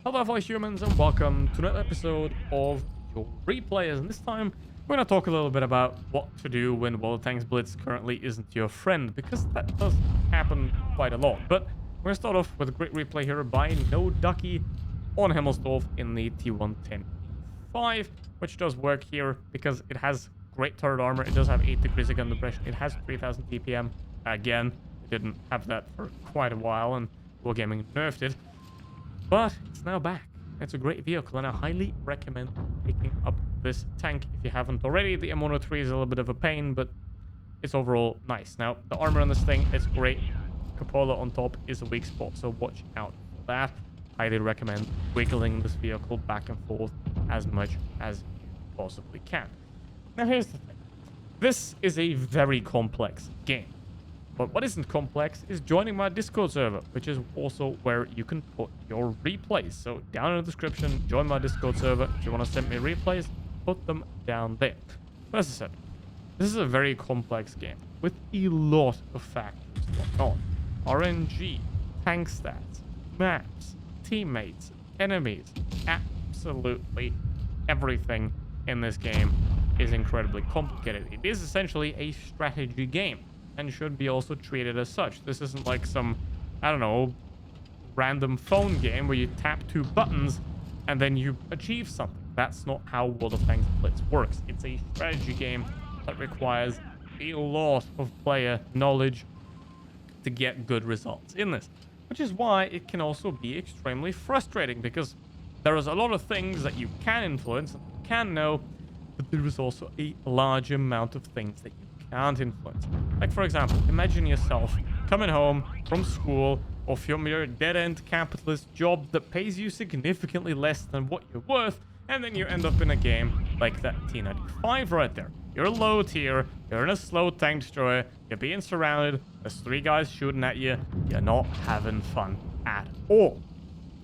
Hello, fellow humans, and welcome to another episode of your replayers. And this time, we're going to talk a little bit about what to do when WoT Blitz currently isn't your friend, because that does happen quite a lot. But we're going to start off with a great replay here by No Ducky on Himmelsdorf in the T110E5, which does work here because it has great turret armor. It does have 8 degrees of gun depression. It has 3000 DPM. Again, it didn't have that for quite a while, and Wargaming nerfed it. But it's now back. It's a great vehicle, and I highly recommend picking up this tank if you haven't already. The M103 is a little bit of a pain, but it's overall nice. Now, the armor on this thing is great. Cupola on top is a weak spot, so watch out for that. Highly recommend wiggling this vehicle back and forth as much as you possibly can. Now, here's the thing. This is a very complex game. But what isn't complex is joining my Discord server, which is also where you can put your replays. So down in the description, join my Discord server. If you want to send me replays, put them down there. But as I said, this is a very complex game with a lot of factors going on. RNG, tank stats, maps, teammates, enemies, absolutely everything in this game is incredibly complicated. It is essentially a strategy game, and should be also treated as such. This isn't like some, I don't know, random phone game where you tap 2 buttons and then you achieve something. That's not how WoT Blitz works. It's a strategy game that requires a lot of player knowledge to get good results in this, which is why it can also be extremely frustrating, because there is a lot of things that you can influence and can know, but there is also a large amount of things that you can't influence. Like, for example, imagine yourself coming home from school or from your dead-end capitalist job that pays you significantly less than what you're worth, and then you end up in a game like that T95 right there. You're low tier, you're in a slow tank destroyer, you're being surrounded, there's 3 guys shooting at you, you're not having fun at all.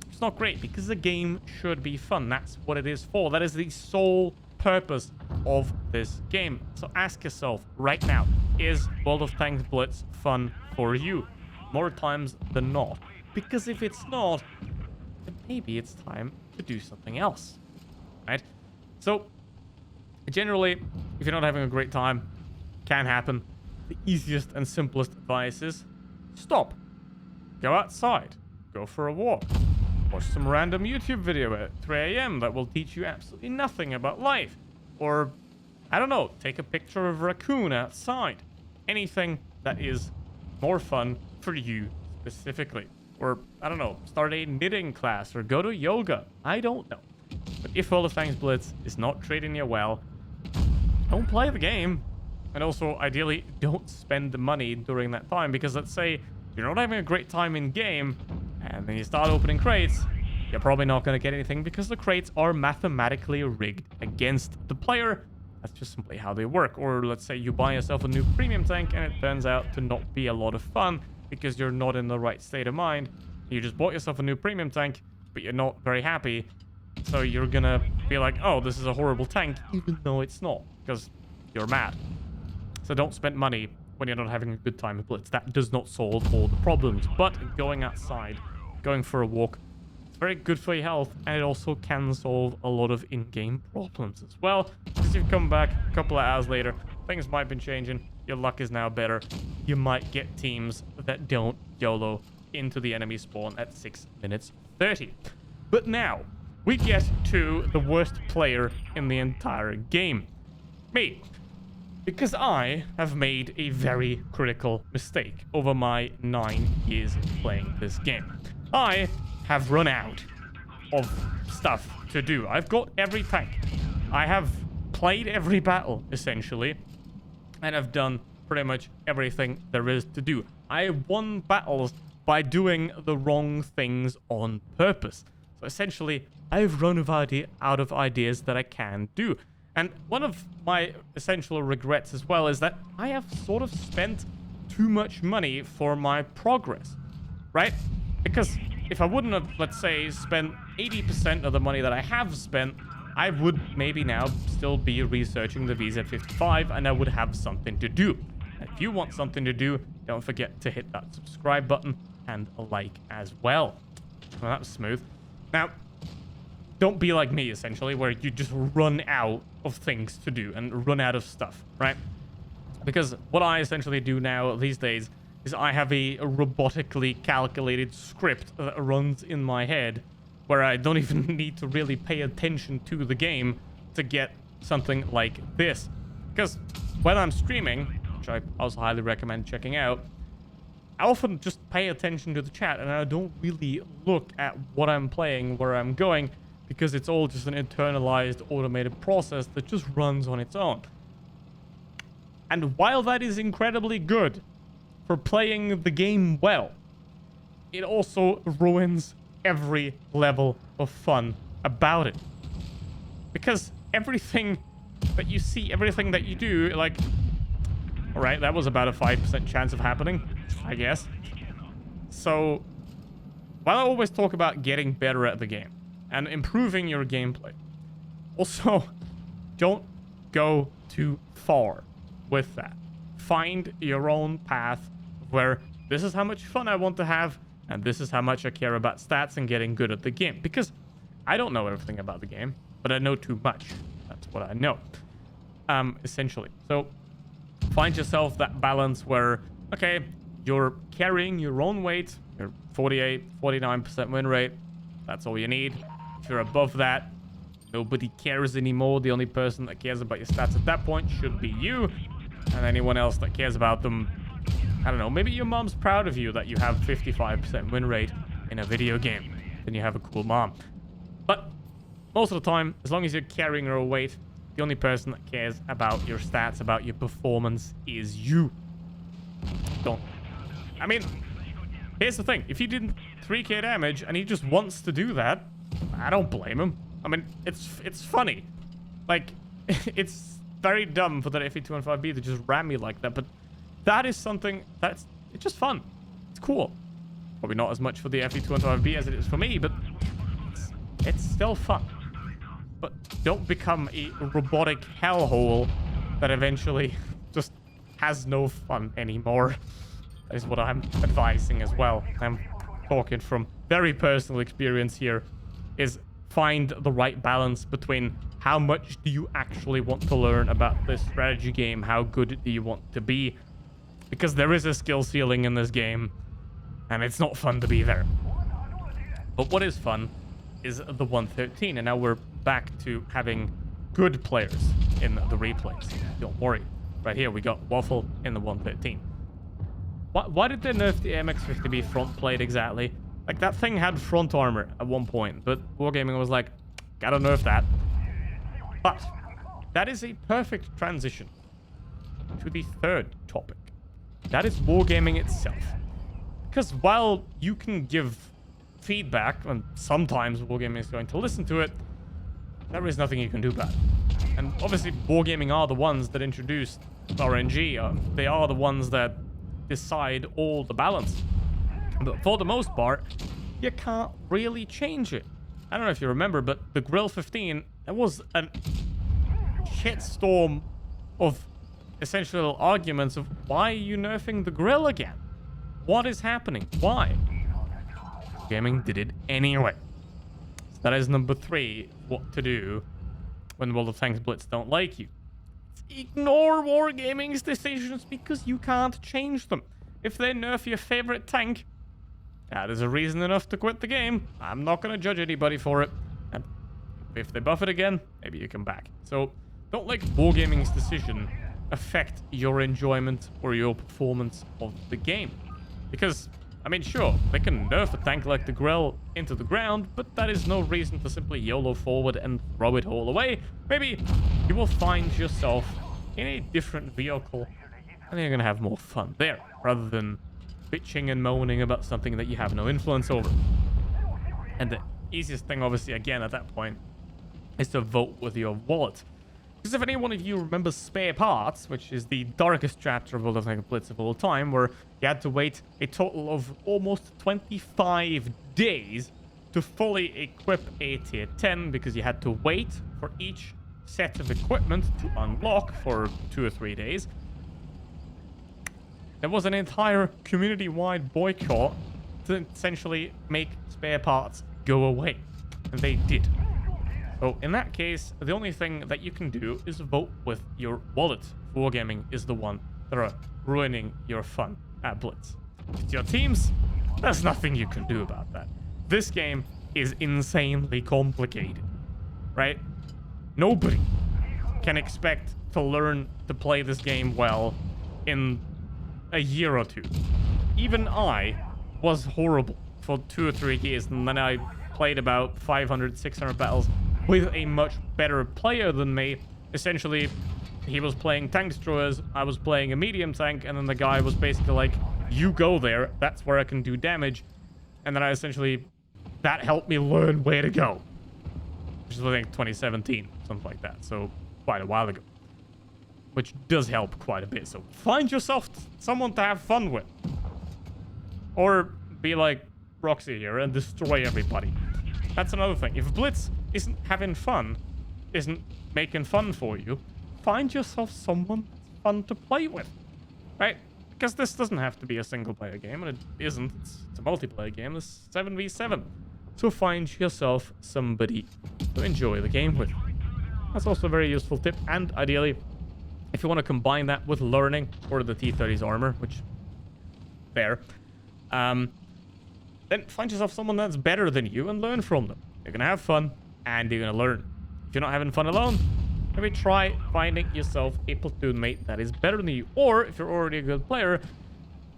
It's not great, because the game should be fun. That's what it is for. That is the sole purpose of this game. So ask yourself right now, is WoT Blitz fun for you? More times than not. Because if it's not, then maybe it's time to do something else, right? So generally, if you're not having a great time, can happen. The easiest and simplest advice is stop. Go outside. Go for a walk. Watch some random YouTube video at 3 a.m. that will teach you absolutely nothing about life. Or, I don't know, take a picture of a raccoon outside. Anything that is more fun for you specifically. Or, I don't know, start a knitting class or go to yoga. I don't know. But if WoT Blitz is not treating you well, don't play the game. And also, ideally, don't spend the money during that time. Because let's say you're not having a great time in game, and then you start opening crates, you're probably not going to get anything because the crates are mathematically rigged against the player. That's just simply how they work. Or let's say you buy yourself a new premium tank and it turns out to not be a lot of fun because you're not in the right state of mind. You just bought yourself a new premium tank, but you're not very happy. So you're going to be like, oh, this is a horrible tank, even though it's not, because you're mad. So don't spend money when you're not having a good time with Blitz. That does not solve all the problems. But going outside, going for a walk, it's very good for your health, and it also can solve a lot of in-game problems as well. Because you come back a couple of hours later, things might have been changing, your luck is now better. You might get teams that don't YOLO into the enemy spawn at 6 minutes 30. But now, we get to the worst player in the entire game. Me. Because I have made a very critical mistake over my 9 years playing this game. I have run out of stuff to do. I've got every tank. I have played every battle, essentially, and I've done pretty much everything there is to do. I won battles by doing the wrong things on purpose. So essentially, I've run out of ideas that I can do. And one of my essential regrets as well is that I have sort of spent too much money for my progress, right? Because if I wouldn't have, let's say, spent 80% of the money that I have spent, I would maybe now still be researching the VZ55 and I would have something to do. And if you want something to do, don't forget to hit that subscribe button and a like as well. Well, that was smooth. Now, don't be like me, essentially, where you just run out of things to do and run out of stuff, right? Because what I essentially do now these days is I have a robotically calculated script that runs in my head where I don't even need to really pay attention to the game to get something like this. Because when I'm streaming, which I also highly recommend checking out, I often just pay attention to the chat and I don't really look at what I'm playing, where I'm going, because it's all just an internalized automated process that just runs on its own. And while that is incredibly good for playing the game well, it also ruins every level of fun about it. Because everything that you see, everything that you do, like, all right, that was about a 5% chance of happening, I guess. So, while I always talk about getting better at the game and improving your gameplay, also, don't go too far with that. Find your own path where this is how much fun I want to have, and this is how much I care about stats and getting good at the game. Because I don't know everything about the game, but I know too much. That's what I know, essentially. So find yourself that balance where, okay, you're carrying your own weight, you're 48, 49% win rate. That's all you need. If you're above that, nobody cares anymore. The only person that cares about your stats at that point should be you. And anyone else that cares about them, I don't know, maybe your mom's proud of you that you have 55% win rate in a video game. Then you have a cool mom. But most of the time, as long as you're carrying your weight, the only person that cares about your stats, about your performance, is you. Don't. I mean, here's the thing. If he did 3k damage and he just wants to do that, I don't blame him. I mean, it's funny. Like, it's very dumb for that FE215B to just ram me like that, but that is something it's just fun. It's cool. Probably not as much for the FE215B as it is for me, but it's still fun. But don't become a robotic hellhole that eventually just has no fun anymore. That is what I'm advising as well. I'm talking from very personal experience here, is find the right balance between how much do you actually want to learn about this strategy game, how good do you want to be, because there is a skill ceiling in this game and it's not fun to be there. But what is fun is the 113, and now we're back to having good players in the replays. Don't worry, right here we got Waffle in the 113. Why did they nerf the MX50B front plate exactly? Like, that thing had front armor at one point, but Wargaming was like, gotta nerf that. But that is a perfect transition to the third topic. That is Wargaming itself. Because while you can give feedback, and sometimes Wargaming is going to listen to it, there is nothing you can do about it. And obviously, Wargaming are the ones that introduced RNG. They are the ones that decide all the balance. But for the most part, you can't really change it. I don't know if you remember, but the Grill 15, there was a shitstorm of essential arguments of why are you nerfing the Grill again? What is happening? Why? Gaming did it anyway. So that is number 3, what to do when World of Tanks Blitz don't like you. Ignore Wargaming's decisions because you can't change them. If they nerf your favorite tank, that is a reason enough to quit the game. I'm not going to judge anybody for it. And if they buff it again, maybe you come back. So don't let Wargaming's decision affect your enjoyment or your performance of the game. Because, I mean, sure, they can nerf a tank like the Grell into the ground, but that is no reason to simply YOLO forward and throw it all away. Maybe you will find yourself in a different vehicle and you're going to have more fun there, rather than bitching and moaning about something that you have no influence over. And the easiest thing, obviously, again, at that point, is to vote with your wallet. Because if any one of you remembers Spare Parts, which is the darkest chapter of World of Tanks Blitz of all time, where you had to wait a total of almost 25 days to fully equip a tier 10, because you had to wait for each set of equipment to unlock for 2 or 3 days. There was an entire community-wide boycott to essentially make Spare Parts go away. And they did. So in that case, the only thing that you can do is vote with your wallet. Wargaming is the one that are ruining your fun at Blitz. If it's your teams, there's nothing you can do about that. This game is insanely complicated, right? Nobody can expect to learn to play this game well in a year or two. Even I was horrible for 2 or 3 years, and then I played about 500, 600 battles with a much better player than me. Essentially, he was playing tank destroyers, I was playing a medium tank, and then the guy was basically like, you go there, that's where I can do damage. And then I essentially, that helped me learn where to go. Which is, I think, 2017, something like that. So, quite a while ago. Which does help quite a bit. So, find yourself someone to have fun with. Or be like Roxy here and destroy everybody. That's another thing. If Blitz isn't having fun, isn't making fun for you, find yourself someone that's fun to play with. Right? Because this doesn't have to be a single-player game, and it isn't. It's a multiplayer game. It's 7v7. So find yourself somebody to enjoy the game with. That's also a very useful tip. And ideally, if you want to combine that with learning or the T-30's armor, which there, then find yourself someone that's better than you and learn from them. You're going to have fun and you're going to learn. If you're not having fun alone, maybe try finding yourself a platoon mate that is better than you. Or if you're already a good player,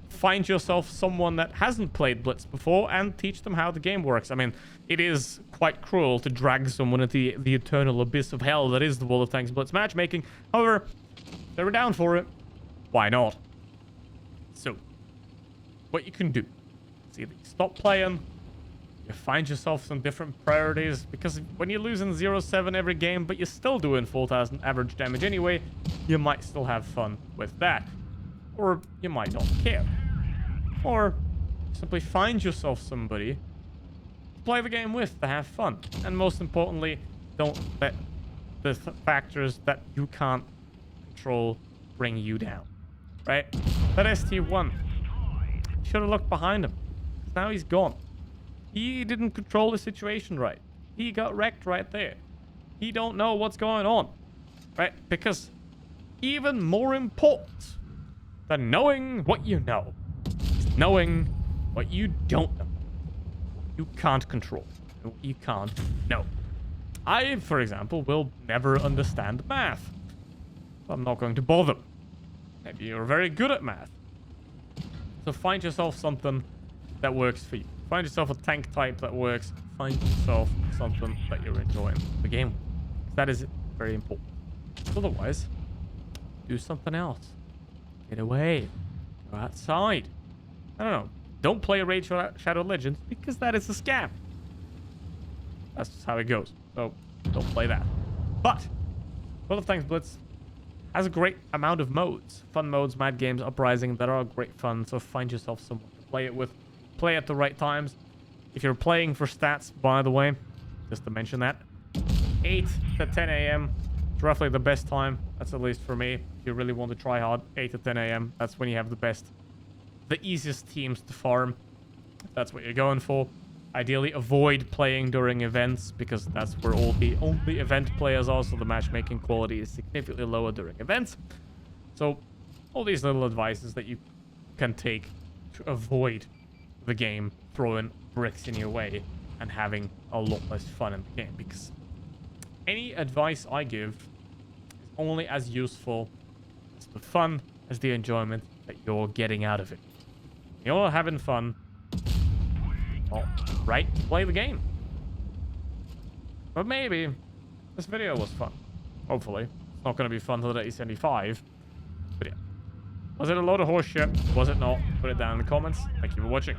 find yourself someone that hasn't played Blitz before and teach them how the game works. I mean, it is quite cruel to drag someone into the eternal abyss of hell that is the World of Tanks Blitz matchmaking. However, if they were down for it, why not? So, what you can do is either you stop playing, you find yourself some different priorities, because when you're losing 0-7 every game, but you're still doing 4,000 average damage anyway, you might still have fun with that. Or you might not care. Or simply find yourself somebody to play the game with, to have fun. And most importantly, don't let the factors that you can't control bring you down. Right? That ST1. Should have looked behind him. Now he's gone. He didn't control the situation right. He got wrecked right there. He don't know what's going on. Right? Because even more important than knowing what you know is knowing what you don't know. You can't control. You can't know. I, for example, will never understand math. I'm not going to bother. Maybe you're very good at math. So find yourself something that works for you. Find yourself a tank type that works. Find yourself something that you're enjoying the game with. That is very important. Otherwise, do something else. Get away. Go outside. I don't know. Don't play Raid Shadow Legends because that is a scam. That's just how it goes. So don't play that. But World of Tanks Blitz has a great amount of modes. Fun modes, mad games, uprising that are great fun. So find yourself someone to play it with. Play at the right times. If you're playing for stats, by the way, just to mention that, 8 to 10 a.m. is roughly the best time. That's at least for me. If you really want to try hard, 8 to 10 a.m. That's when you have the easiest teams to farm. If that's what you're going for. Ideally, avoid playing during events because that's where all the only event players are. So the matchmaking quality is significantly lower during events. So all these little advices that you can take to avoid the game throwing bricks in your way and having a lot less fun in the game, because any advice I give is only as useful as the fun, as the enjoyment that you're getting out of it. You're having fun, well, right, play the game. But maybe this video was fun. Hopefully. It's not going to be fun till the day 75. But yeah. Was it a load of horse shit? Was it not? Put it down in the comments. Thank you for watching.